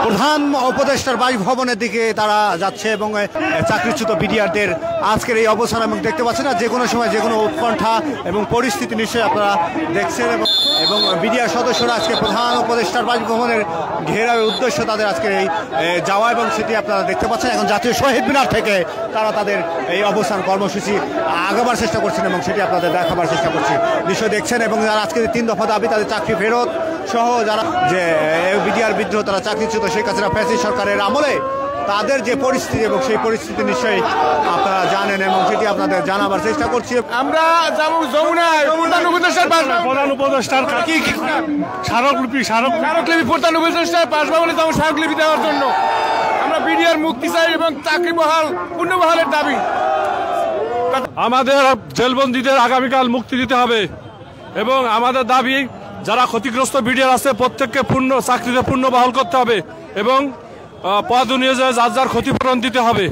প্রধান উপদেষ্টার বাসভবনের দিকে তারা যাচ্ছে এবং চাকরিচ্যুত বিডিআরদের আজকের এই অবস্থান এবং দেখতে পাচ্ছেন না যে কোনো সময় যে কোনো উৎকণ্ঠা এবং পরিস্থিতি নিশ্চয়ই আপনারা দেখছেন এবং বিডিআর সদস্যরা আজকে প্রধান উপদেষ্টার বাসভবনের ঘেরাওয়ের উদ্দেশ্য তাদের আজকের এই যাওয়া এবং সেটি আপনারা দেখতে পাচ্ছেন। এখন জাতীয় শহীদ মিনার থেকে তারা তাদের এই অবস্থান কর্মসূচি আগাবার চেষ্টা করছেন এবং সেটি আপনাদের দেখাবার চেষ্টা করছি। নিশ্চয়ই দেখছেন এবং যারা আজকে 3 দফা দাবি তাদের চাকরি ফেরত সহ যারা যে বিডিআর বিদ্রোহ তারা চাকরিচ্যুত শেখ হাসিনা ফ্যাসিস্ট সরকারের আমলে তাদের যে পরিস্থিতি এবং সেই পরিস্থিতি নিশ্চয়ই আপনারা জানেন এবং সেটি আপনাদের জানাবার চেষ্টা করছি। আমরা যাবো যমুনায় প্রধান উপদেষ্টার স্মারকলিপি প্রধান উপদেষ্টার বাসভবনে যাবো স্মারকলিপি দেওয়ার জন্য। আমরা বিডিআর মুক্তি চাই এবং চাকরি বহাল পূর্ণ বহালের দাবি। আমাদের জেলবন্দীদের আগামীকাল মুক্তি দিতে হবে এবং আমাদের দাবি যারা ক্ষতিগ্রস্ত বিডিআর আছে প্রত্যেককে পূর্ণ চাকরিতে পূর্ণ বহাল করতে হবে এবং পদ অনুযায়ী যার যার ক্ষতিপূরণ দিতে হবে।